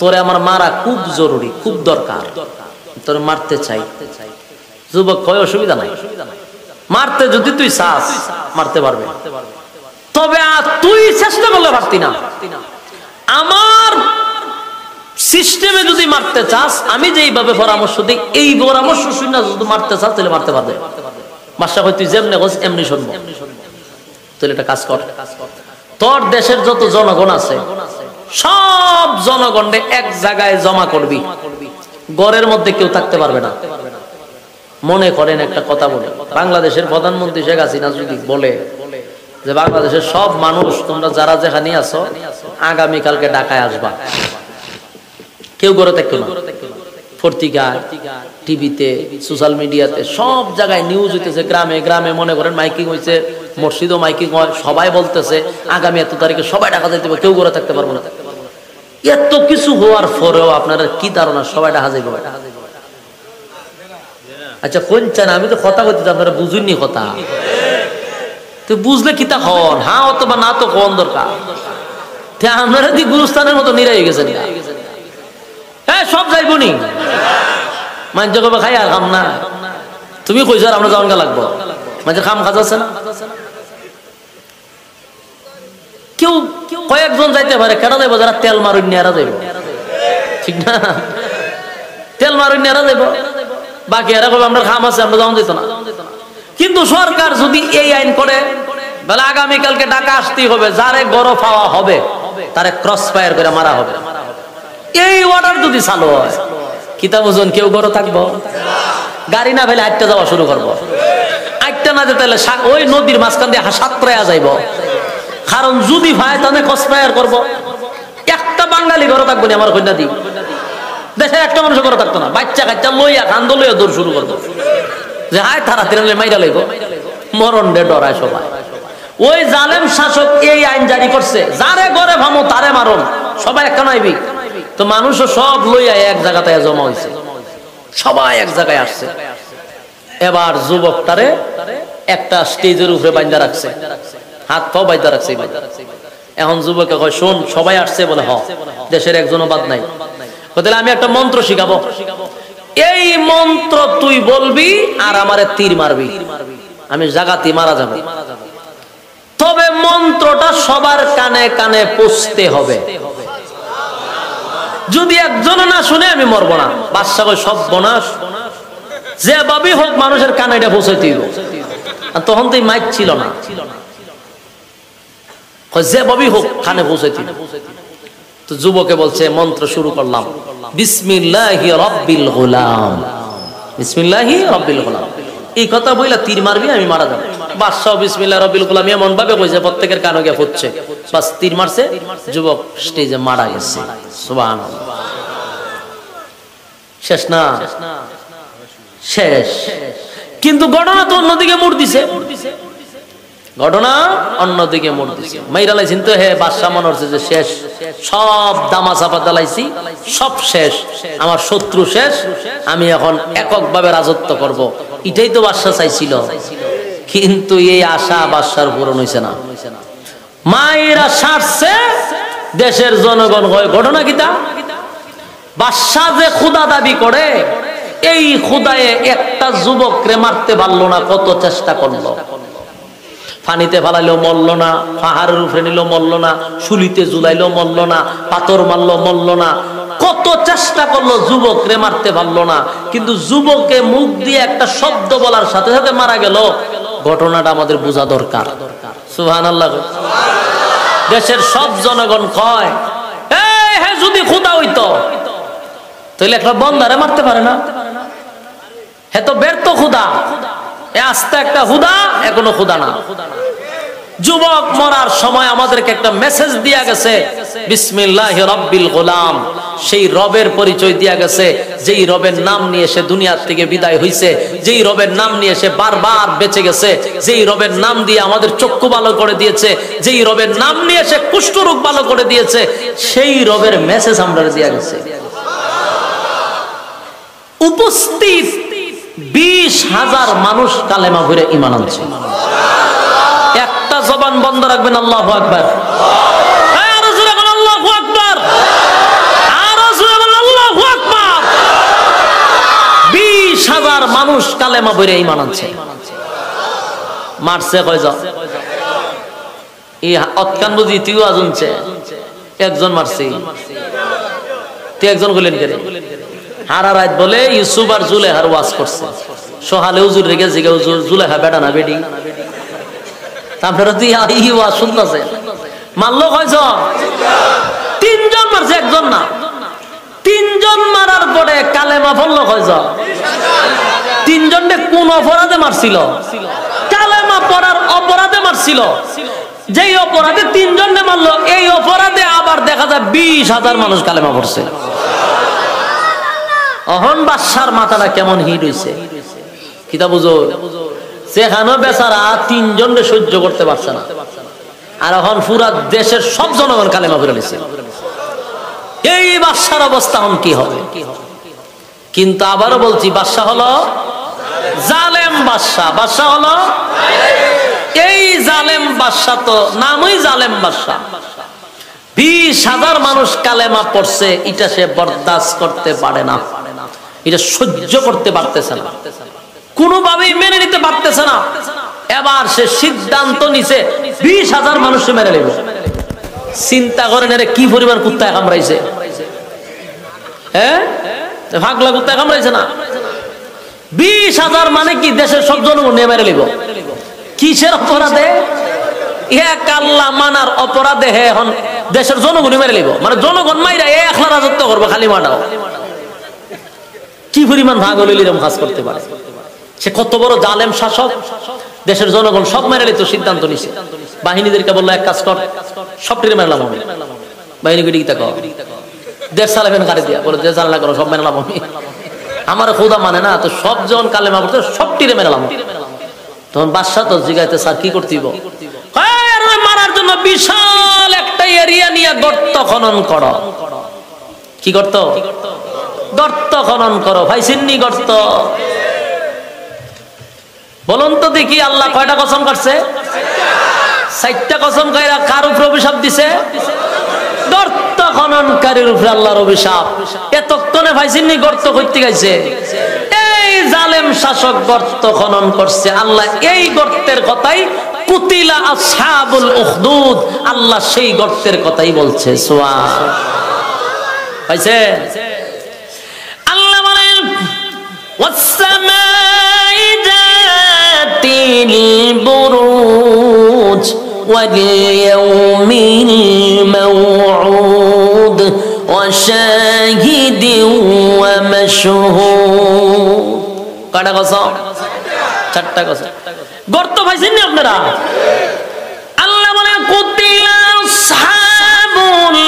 তোরে আমার মারা খুব জরুরি, খুব দরকার, তোরে মারতে চাই। যুবক কয় অসুবিধা নাই, মারতে যদি তুই চাস মারতে পারবে, তবে তুই চেষ্টা করলে পারতি না। আমার সিস্টেমে যদি মারতে চাস, আমি যেইভাবে পরামর্শ দিই এই পরামর্শ শুনে যদি মারতে চাস তাহলে মারতে পারবে। বাদশা কয় তুই যেমনি বস এমনি শুনবো, তাহলে একটা কাজ কর, তোর দেশের যত জনগণ আছে সব জনগণে এক জায়গায় জমা করবি, ঘরের মধ্যে কেউ থাকতে পারবে না। মনে করেন একটা কথা বলে, বাংলাদেশের প্রধানমন্ত্রী শেখ হাসিনা যদি বলে যে বাংলাদেশের সব মানুষ তোমরা যারা যেখানে আছো আগামীকালকে ঢাকায় আসবা, কেউ ঘরে থাকতো না। পত্রিকায়, টিভিতে, সোশ্যাল মিডিয়াতে সব জায়গায় নিউজ হইতেছে, গ্রামে গ্রামে মনে করেন মাইকিং হয়েছে, মসজিদও মাইকিং হয়, সবাই বলতেছে আগামী এত তারিখে সবাই ঢাকা যাইতে হবে, কেউ ঘরে থাকতে পারবো না। এত কিছু হওয়ার পরেও আপনারা কি ধারণা সবাই ঢাকা যাইব? আচ্ছা কোন চান, আমি তো কথা বলতে আপনারা বুঝুননি কথা, তো বুঝলে কিতা খন হ্যাঁ অথবা না তো কোন দরকার। আপনারা কি গুরুস্থানের মতো নিরাই গেছেন? হ্যাঁ সব যাইব নি, মানুষ কবে খাই আর খাম না। তুমি কইছো আর আমরা যাওয়ান গা লাগবো, মানুষের খাম খাজ আছে না। কেউ কয়েকজন যাইতে পারে, কেন যাইব? যারা তেল মারুন নিয়ে যাইব, ঠিক না? তেল মারুন নিয়ে যাইব, বাকি এরা কবে আমরা খাম আছে আমরা যাওয়া যেত না। কিন্তু সরকার যদি এই আইন করে বলে আগামীকালকে ঢাকা আসতেই হবে, যারে গরম পাওয়া হবে তারে ক্রস ফায়ার করে মারা হবে, এই অর্ডার যদি চালু হয় কিতাব ওজন কেউ গরো থাকবো? গাড়ি না ফেলে আটটা যাওয়া শুরু করবো, আটটা না যেতে ওই নদীর মাঝখান দিয়ে সাঁতরাইয়া যাইব। কারণ যদি ভাই তাহলে ক্রস ফায়ার করবো, একটা বাঙালি ঘরে থাকবো না। আমার কন্যা দি দেশে একটা মানুষ ঘরে থাকতো না, বাচ্চা কাচ্চা লইয়া কান্দ লইয়া দৌড় শুরু করবো যে হায় তাড়াতাড়ি মাইরা লইব, মরণ ডে ডরায় সবাই। ওই জালেম শাসক এই আইন জারি করছে, যারে ঘরে ভামো তারে মারণ, সবাই একটা নাইবি। তো মানুষও সব লইয়া এক জায়গাতে জমা হয়েছে, সবাই এক জায়গায় আসছে। এবার যুবকটারে একটা স্টেজের উপরে বাইন্দা রাখছে, হাত পাও বাইন্দা রাখছে। এখন যুবকে কয় শোন সবাই আসছে বলে, হ দেশের একজনও বাদ নাই। তাহলে আমি একটা মন্ত্র শিখাবো, এই মন্ত্র তুই বলবি আর আমারে তীর মারবি, আমি জাগাতি মারা যাবো। তবে মন্ত্রটা সবার কানে কানে পৌঁছতে হবে, যদি একজন না শুনে আমি মরবো না। বাদশা কই সব বনাশ, যে ভাবেই হোক মানুষের কানে এটা পৌঁছাইতে হইব। তখন তো মাইক ছিল না, যে ভাবেই হোক কানে পৌঁছাইতে হইব। তো যুবকে বলছে মন্ত্র শুরু করলাম, বিসমিল্লাহি রাব্বিল গুলাম, বিসমিল্লাহি রাব্বিল গুলাম। এই কথা বইলা তীর মারবি আমি মারা যাবো। বাদশাহ বিসমিল্লাহ রাব্বিল গুলাম এমন ভাবে কইছে প্রত্যেকের কানে গিয়ে ফুটছে, বাস তীর মারছে, যুবক স্টেজে মারা গেছে। সুবহানাল্লাহ। শেষ না? শেষ। কিন্তু ঘটনা তো অন্যদিকে মোড় দিছে, ঘটনা অন্যদিকে মোড় দিছে। মাইরা লাইছেন তো হে বাদশাহ মনে হচ্ছে যে শেষ, সব দামা চাপা দালাইছি, সব শেষ, আমার শত্রু শেষ, আমি এখন এককভাবে রাজত্ব করব। এটাই তো বাদশাহ চাইছিল, কিন্তু এই আশা বাদশার পূরণ হইছে না। মায়েরা সারছে, দেশের জনগণ হয় ঘটনা কিতা? বাদশাহ যে খোদা দাবি করে, এই খোদায়ে একটা যুবকরে মারতে পারলো না, কত চেষ্টা করলো। পানিতে ফালাইলেও মরল না, পাহাড়ের উপরে নিলেও মরল না, শুলিতে ঝুলাইলেও মরল না, পাথর মারলো মরল না, কত চেষ্টা করলো যুবকরে মারতে পারলো না। কিন্তু যুবকে মুখ দিয়ে একটা শব্দ বলার সাথে সাথে মারা গেল। ঘটনাটা আমাদের বোঝা দরকার। সুবহানাল্লাহ। দেশের সব জনগণ কয় হ্যাঁ যদি খোদা হইতো তাহলে একটা বন্দারে মারতে পারে না, হ্যাঁ তো ব্যর্থ খোদা, আস্তে একটা খুদা, এখনো খুদা না। যুবক মরার সময় আমাদেরকে একটা মেসেজ দিয়া গেছে, বিসমিল্লাহির রাব্বিল গোলাম। সেই রবের পরিচয় দিয়া গেছে, যেই রবের নাম নিয়ে সে দুনিয়ার থেকে বিদায় হইছে, যেই রবের নাম নিয়ে সে বারবার বেঁচে গেছে, যেই রবের নাম দিয়ে আমাদের চক্ষু ভালো করে দিয়েছে, যেই রবের নাম নিয়ে সে কুষ্ঠরোগ ভালো করে দিয়েছে, সেই রবের মেসেজ আমরা দিয়া গেছে। উপস্থিত 20,000 মানুষ কালেমা পড়ে ঈমান আনছে। একটা জবান বন্ধ রাখবেন, আল্লাহু আকবার। আরো জোরে বলেন আল্লাহু আকবার, আরো জোরে বলেন আল্লাহু আকবার। 20,000 মানুষ কালেমা পড়ে ঈমান আনছে। মারছে কয়জন? এই অতকান বুঝি তুই আজনছে একজন মারছে, তুই একজন বলেন কেন? হারা রাত বলে ইউসুফ আর জুলেহার ওয়াজ করছে, সহালে হুজুর রেগে জিগে হুজুর জুলেহা বেটা না বেডি, তারপরে তুই এই ওয়াজ শুনতেছে। মারলো কয়জন? 3 জন মারছে, একজন না। 3 জন মারার পরে কালেমা পড়লো কয়জন? 3 জনকে কোন অপরাধে মারছিল? কালেমা পড়ার অপরাধে মারছিল। যেই অপরাধে 3 জনকে মারলো, এই অপরাধে আবার দেখা যায় 20,000 মানুষ কালেমা পড়ছে। অহন বাদশার মাথাটা কেমন হিট হইছে কিতা বুঝো? সেখানে বেচারা 3 জনকে সহ্য করতে পারছে না, আর এখন পুরা দেশের সব জনগণ কালেমা পড়ে নিছে। এই বাদশার অবস্থা এখন কি হবে? কিন্তু আবারও বলছি, বাদশা হলো জালেম বাদশা। বাদশা হলো এই জালেম বাদশা, তো নামই জালেম বাদশা। 20,000 মানুষ কালেমা পড়ছে, এটা সে বরদাস্ত করতে পারে না, এটা সহ্য করতে পারতেছে না, কোনোভাবেই মেনে নিতে পারতেছে না। এবার সে সিদ্ধান্ত নিছে 20,000 মানুষ মেরে নেব। চিন্তা করেন এর কি পরিমাণ কুত্তায় কামড়াইছে। হ্যাঁ, ভাগলা কুত্তায় কামড়াইছে না? 20,000 মানে কি দেশের সব জনগণ নিয়ে মেরে নেব। কিসের অপরাধে? এক আল্লাহ মানার অপরাধে হে এখন দেশের জনগণ মেরে নেব। মানে জনগণ মাইরা একলা রাজত্ব করবো, খালি মাটাও। কি পরিমাণ ভাগ হলে এরকম কাজ করতে পারে? সে কত বড় জালেম শাসক, দেশের জনগণ সব মেরে নিত সিদ্ধান্ত নিছে। বাহিনীদেরকে বললো এক কাজ কর, সবটির মেরলাম আমি। বাহিনী গিয়ে কর 1.5 সাল গাড়ি দিয়া বলে 1.5 সাল করো, সব মেরলাম আমি। আমার খোদা মানে না, তো সব জন কালেমা পড়তে সবটিরে মেরলাম। তখন বাদশা তো জিগাইতে, স্যার কি করতেইব? মারার জন্য বিশাল একটা এরিয়া নিয়ে গর্ত খনন করো। কি গর্ত? গর্ত খনন করো। ভাই সিন্নি গর্ত বলুন তো দেখি, আল্লাহ কয়টা কসম করছে? 4টা কসম কইরা কার উপর অভিশাপ দিছে? গর্ত খননকারীর উপরে আল্লাহর অভিশাপ। এতক্ষণে ভাই সিন্নি গর্ত করতে গেছে, এই জালেম শাসক গর্ত খনন করছে। আল্লাহ এই গর্তের কথাই কুতিলা আসহাবুল উখদুদ, আল্লাহ সেই গর্তের কথাই বলছে। সুবহান পাইছে? আল্লাহ বলেন ওয়াসসামাই যাতিল বুরুজ ওয়াল ইয়াউমিল মাউউদ ওয়া শাহিদিন ওয়া মাশহুদ। কয়টা কসম? 4টা কসম। গর্ত পাইছেন না আপনারা? আল্লাহ বলেন কুতিলা আসহাবুল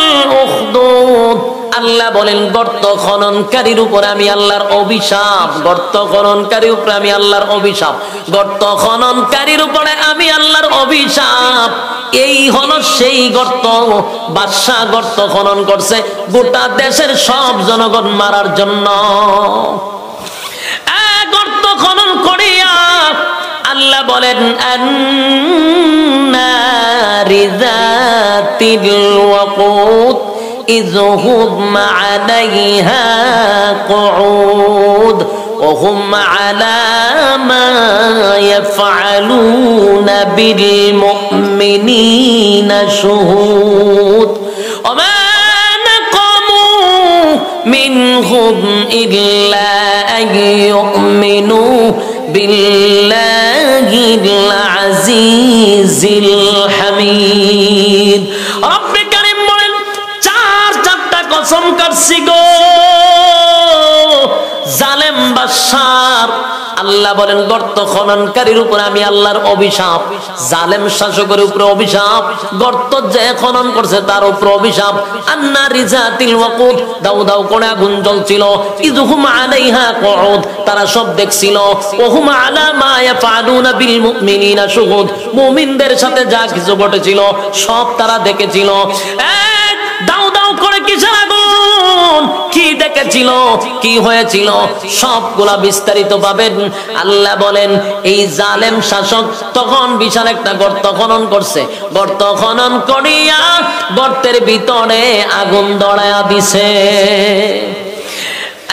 উখদুদ, আল্লাহ বলেন গর্ত খননকারীর উপর আমি আল্লাহর অভিশাপ। গর্ত খননকারীর উপরে আমি আল্লাহর অভিশাপ। গর্ত খননকারীর উপরে আমি আল্লাহর অভিশাপ। এই হলো সেই গর্ত। বাদশা গর্ত খনন করছে গোটা দেশের সব জনগণ মারার জন্য। গর্ত খনন করিয়া আল্লাহ বলেন আন্নারি যাতিল ওয়াকুদ إذ هم عليها قعود وهم على ما يفعلون بالمؤمنين شهود وما نقموا منهم إلا أن يؤمنوا بالله العزيز الحميد رب كريم কসম করছি গো, জালেম বাদশার আল্লাহ বলেন গর্ত খননকারীর উপর আমি আল্লাহর অভিশাপ, জালেম শাসকের উপরে অভিশাপ, গর্ত যে খনন করছে তার উপর অভিশাপ। আন্নারি যাতিল ওয়াকুদ, দাউ দাউ করে আগুন জ্বলছিল, ইযহুম আলাইহা কুউদ, তারা সব দেখছিল, ওহুম আলা মা ইয়াফআলুনা বিল মুমিনিনা শুহুদ, মুমিনদের সাথে যা কিছু ঘটেছিল সব তারা দেখেছিল। দাউ দাউ করে কিসের আগুন, কি দেখেছিল, কি হয়েছিল, সবগুলা বিস্তারিত পাবেন। আল্লাহ বলেন এই জালেম শাসক তখন বিশাল একটা গর্ত খনন করছে, গর্ত খনন করিয়া গর্তের ভিতরে আগুন ধরায়া দিছে।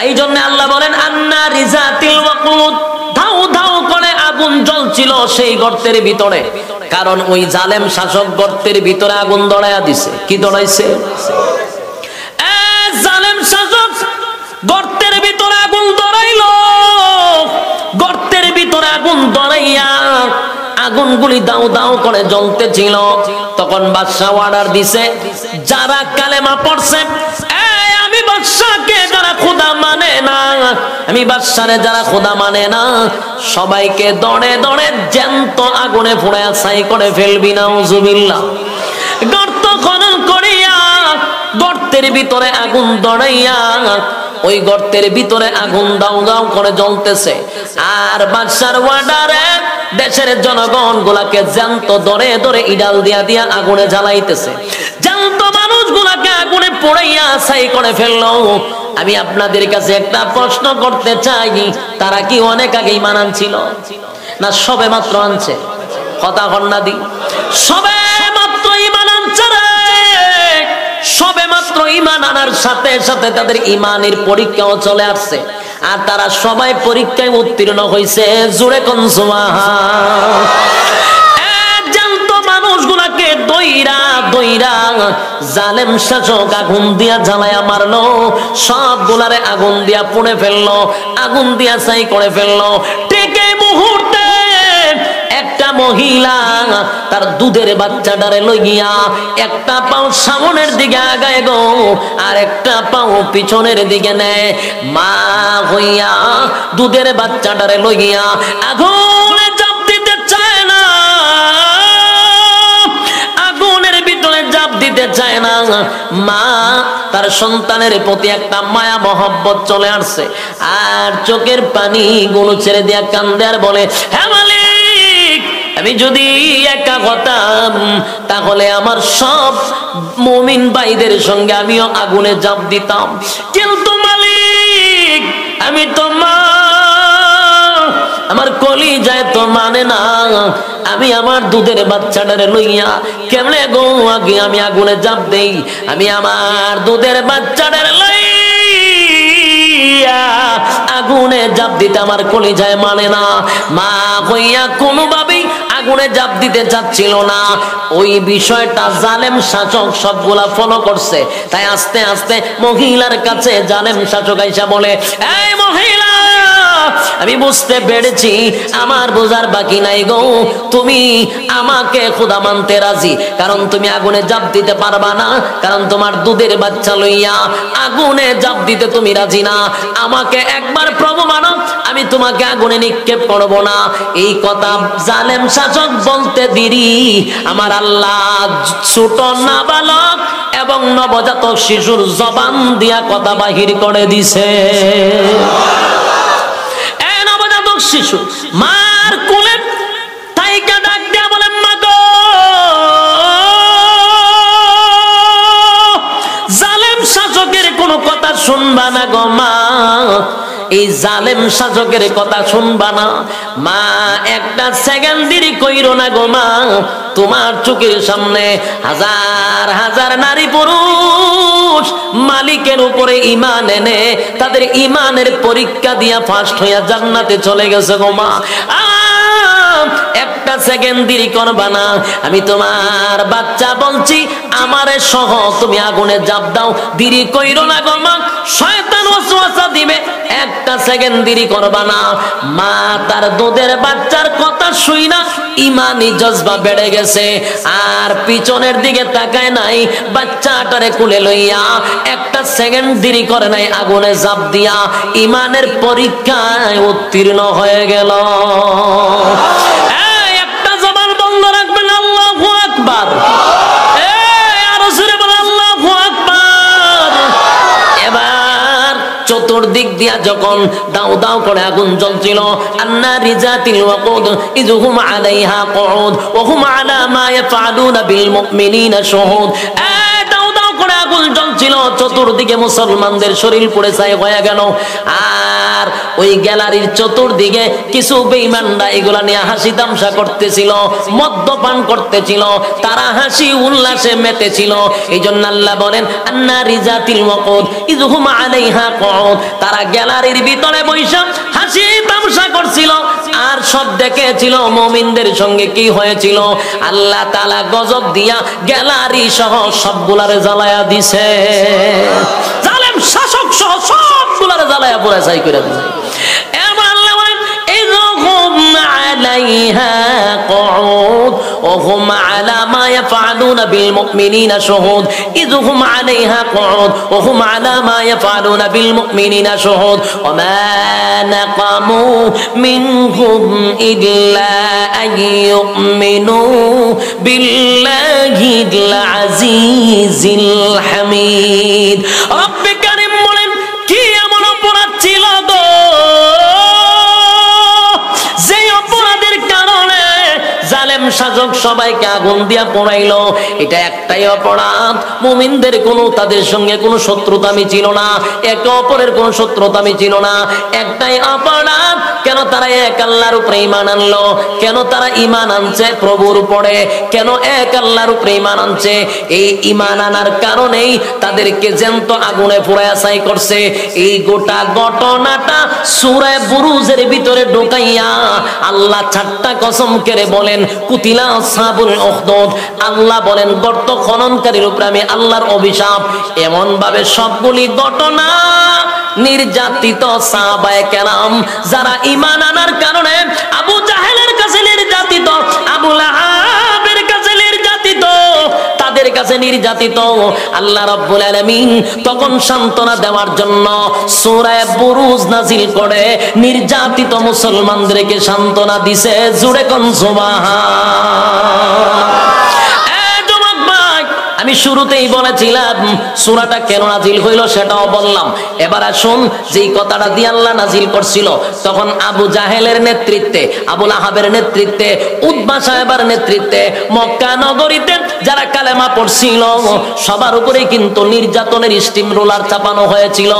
এই জন্য আল্লাহ বলেন আন্নারি যাতিল ওয়াকুদ, ধাউ ধাউ করে আগুন জ্বলছিল সেই গর্তের ভিতরে, কারণ ওই জালেম শাসক গর্তের ভিতরে আগুন ধরায়া দিছে। কি ধরাইছে? জালেম শাসক গর্তের ভিতরে আগুন ধরাইল, গর্তের ভিতরে আগুন ধরাইয়া আগুনগুলি দাউ দাউ করে জ্বলতেছিল। তখন বাদশা অর্ডার দিছে, যারা কালেমা পড়ছে, আমি বাদশাকে যারা খোদা মানে না, আমি বাদশারে যারা খোদা মানে না, সবাইকে দড়ে দড়ে জ্যান্ত আগুনে পুড়ায়া ছাই করে ফেলবি। নাউজুবিল্লাহ। গর্ত খনন করিয়া গর্তের ভিতরে আগুন ধরাইয়া ওই গর্তের ভিতরে আগুন দাউ দাউ করে জ্বলতেছে। আর বাদশার অর্ডারে দেশের জনগণ গুলাকে জ্যান্ত ধরে ধরে ইডাল দিয়া দিয়া আগুনে জ্বালাইতেছে, জ্যান্ত মানুষগুলাকে আগুনে পোড়াইয়া ছাই করে ফেললো। আমি আপনাদের কাছে একটা প্রশ্ন করতে চাই, তারা কি অনেক আগে ঈমান আনছিল না সবে মাত্র আনছে? কথা কন্যা দি, সবে মাত্র ঈমান আনছে রে। সবে মাত্র ঈমান আনার সাথে সাথে তাদের ঈমানের পরীক্ষাও চলে আসছে, আর তারা সবাই পরীক্ষায় উত্তীর্ণ হয়েছে। জোরে কোন সুবহান। জ্যান্ত মানুষগুলাকে দইরা দইরা জালেম শাসক আগুন দিয়া জ্বালায়া মারলো, সবগুলারে আগুন দিয়া পুড়ে ফেললো, আগুন দিয়া ছাই করে ফেললো। ঠিক এই মুহূর্তে একটা মহিলা তার দুধের বাচ্চাটারে লইয়া একটা পাও সামনের দিকে আগায় গো, আর একটা পাও পিছনের দিকে নেয়। মা হইয়া দুধের বাচ্চাটারে লইয়া আগুনে চাপ দিতে চায় না, আগুনের ভিতরে চাপ দিতে চায় না। মা তার সন্তানের প্রতি একটা মায়া মহব্বত চলে আসছে, আর চোখের পানি গুলো ছেড়ে দিয়া কান্দে আর বলে, হ্যাঁ মালিক, আমি যদি একা হতাম তাহলে আমার সব মুমিন ভাইদের সঙ্গে আমিও আগুনে ঝাঁপ দিতাম, কিন্তু মালিক আমি তো মা, আমার কলিজায় তো মানে না, আমি আমার দুধের বাচ্চাটারে লইয়া কেমনে গো আগে আমি আগুনে ঝাঁপ দেই? আমি আমার দুধের বাচ্চাটারে লইয়া আগুনে ঝাঁপ দিতে আমার কলিজায় মানে না। মা হইয়া কোনোভাবেই আগুনে ঝাঁপ দিতে চাচ্ছিল না। ওই বিষয়টা জালেম শাসক সবগুলা ফলো করছে, তাই আস্তে আস্তে মহিলার কাছে জালেম শাসক আইসা বলে, এই মহিলা, আমি বুঝতে পেরেছি, আমার বোঝার বাকি নাই গো, তুমি আমাকে খোদা মানতে রাজি, কারণ তুমি আগুনে ঝাঁপ দিতে পারবা না, কারণ তোমার দুধের বাচ্চা লইয়া আগুনে ঝাঁপ দিতে তুমি রাজি না। আমাকে একবার প্রভু মানো, আমি তোমাকে আগুনে নিক্ষেপ করব না। এই কথা জালেম শাসক বলতে দেরি আমার আল্লাহ ছোট নাবালক এবং নবজাতক শিশুর জবান দিয়া কথা বাহির করে দিছে। শিশু মার কোলে তাইকা ডাক দিয়া বলে, মা গো, জালেম শাসকের কোনো কথা শুনবা না গো মা, এই জালেম শাসকের কথা শুনবা না মা, একটা সেকেন্ড দেরি কইরো না গো মা, তোমার চোখের সামনে হাজার হাজার নারী পুরুষ মালিকের উপরে ঈমান এনে তাদের ঈমানের পরীক্ষা দিয়া ফার্স্ট হইয়া জান্নাতে চলে গেছে গো মা। একটা একটা সেকেন্ড দেরি করবা না। আমি তোমার বাচ্চা বলছি, আমারে সহ তুমি আগুনে জাপ দাও, দেরি কইরো না গো মা, শয়তান ওয়াসওয়াসা দিবে, একটা সেকেন্ড দেরি করবা না। মা তার দুধের বাচ্চার কথা শুই না ইমানি জজবা বেড়ে গেছে, আর পিছনের দিকে তাকায় নাই, বাচ্চাটারে কুলে লইয়া একটা সেকেন্ড দেরি করে নাই, আগুনে জাপ দিয়া ইমানের পরীক্ষায় উত্তীর্ণ হয়ে গেল। একটা জবান বন্ধ রাখবেন, আল্লাহু আকবার। আরো জোরে বলেন আল্লাহু আকবার। এবার চতুর্দিক দিয়া যখন দাও দাও করে আগুন জ্বলছিল, আন্নারি যাতিল ওয়াকুদ ইযহুম আলাইহা কুউদ ওয়া হুম আলা মা ইয়াফআলুনা বিল মুমিনিনা শুহুদ। দাও দাও করে আগুন জ্বলছিল, চতুর্দিকে মুসলমানদের শরীর পুড়ে ছাই হয়ে গেল। আর ওই গ্যালারির চতুর্দিকে কিছু বেঈমানরা এগুলা নিয়ে হাসি তামাশা করতেছিল, মদ্যপান করতেছিল, তারা হাসি উল্লাসে মেতেছিল। এই জন্য আল্লাহ বলেন আন্নারি যাতিল ওয়াকুদ ইযহুম আলাইহা কুউদ, তারা গ্যালারির ভিতরে বসে হাসি তামাশা করছিল। আর সব দেখেছিল মুমিনদের সঙ্গে কি হয়েছিল। আল্লাহ তাআলা গজব দিয়া গ্যালারি সহ সবগুলারে জ্বালায়া দিছে, জালেম শাসক সহ সবগুলারে জ্বালায়া পুরা ছাই করে দিছে। এবার আল্লাহ বলেন ইযহুম আলাইহা কুউদ ওয়া হুম আলা মা ইয়াফআলুনা বিল মুমিনিনা শুহুদ ইযহুম আলাইহা কুউদ ওয়া হুম আলা মা ইয়াফআলুনা বিল মুমিনিনা শুহুদ ওয়া মা নাকামু মিনহুম ইল্লা আইয়ুমিনু বিল্লাহিল আজিজিল হামিদ। রব্বে কারীম বলেন কি এমন অপরাধ ছিল গো, যে অপরাধের কারণে জালেম শাসক সবাইকে আগুন দিয়া পোড়াইলো। এটা একটাই অপরাধ, মুমিনদের কোনো তাদের সঙ্গে কোনো শত্রুতামি ছিল না, একে অপরের কোনো শত্রুতামি ছিল না। একটাই অপরাধ, কেন তারা এক আল্লাহর উপরে ঈমান আনলো, কেন তারা ঈমান আনছে প্রভুর উপরে, কেন এক আল্লাহর উপরে ঈমান আনছে। এই ঈমান আনার কারণেই তাদেরকে জ্যান্ত আগুনে পোড়ায়া ছাই করছে। এই গোটা ঘটনাটা সূরা বুরুজের ভিতরে ঢোকাইয়া আল্লাহ 4টা কসম করে বলেন কুতিলা আসহাবুল উখদুদ। আল্লাহ বলেন গর্ত খননকারীর উপরে আমি আল্লাহর অভিশাপ। এমন ভাবে সবগুলি ঘটনা নির্যাতিত সাহাবায়ে কেরাম, যারা ঈমান আনার কারণে আবু জাহেলের কাছে নির্যাতিত, আবু লাহাবের কাছে নির্যাতিত, তাদের কাছে নির্যাতিত। আল্লাহ রাব্বুল আলামিন তখন সান্ত্বনা দেওয়ার জন্য সূরা বুরুজ নাজিল করে নির্যাতিত মুসলমানদেরকে সান্ত্বনা দিছে। জোরে কোন সুবহান। আমি শুরুতেই বলেছিলাম সূরাটা কেন নাজিল হইল সেটাও বললাম। এবার আসুন, যেই কথাটা দিয়ে আল্লাহ নাজিল করছিল তখন আবু জাহেলের নেতৃত্বে, আবু লাহাবের নেতৃত্বে, উতবা সাহেবের নেতৃত্বে মক্কা নগরীতে যারা কালেমা পড়ছিল সবার উপরে কিন্তু নির্যাতনের স্টিম রোলার চাপানো হয়েছিল।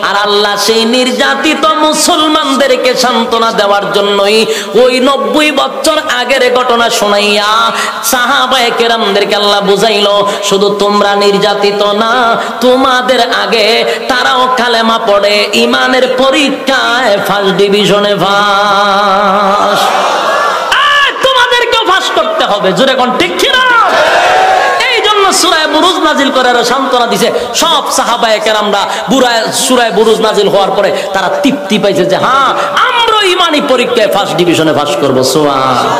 আর আল্লাহ সেই নির্যাতিত মুসলমানদেরকে সান্ত্বনা দেওয়ার জন্যই ওই 90 বছর আগের ঘটনা শোনাইয়া সাহাবায়ে কেরামদেরকে আল্লাহ বুঝাইল, শুধু তোমরা নির্যাতিত না, তোমাদের আগে তারাও কালেমা পড়ে ইমানের পরীক্ষায় ফার্স্ট ডিভিশনে পাস, তোমাদেরকেও পাস করতে হবে। জোরে কোন ঠিক কিনা? এই জন্য সূরা বুরুজ নাজিল করে সান্ত্বনা দিছে সব সাহাবায়ে কেরামরা। সূরা বুরুজ নাজিল হওয়ার পরে তারা তৃপ্তি পাইছে যে হ্যাঁ আমরা ইমানি পরীক্ষায় ফার্স্ট ডিভিশনে পাস করবো। সুবহানাল্লাহ।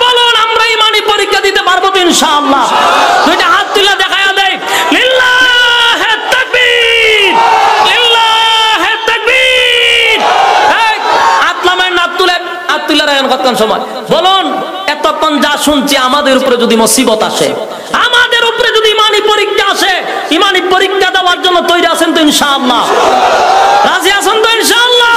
বলুন আমরা ইমানি পরীক্ষা দিতে পারবো তো ইনশাআল্লাহ? দুইটা হাত তুলে দেখায়া দেয় লিল্লাহে তাকবীর, লিল্লাহে তাকবীর। আতলামের নাত তুলে রাখেন কতক্ষণ সময়। বলুন এতক্ষণ যা শুনছি আমাদের উপরে যদি মুসিবত আসে, আমাদের উপরে যদি ইমানি পরীক্ষা আসে, ইমানি পরীক্ষা দেওয়ার জন্য তৈরি আছেন তো ইনশাআল্লাহ? রাজি আছেন তো ইনশাআল্লাহ?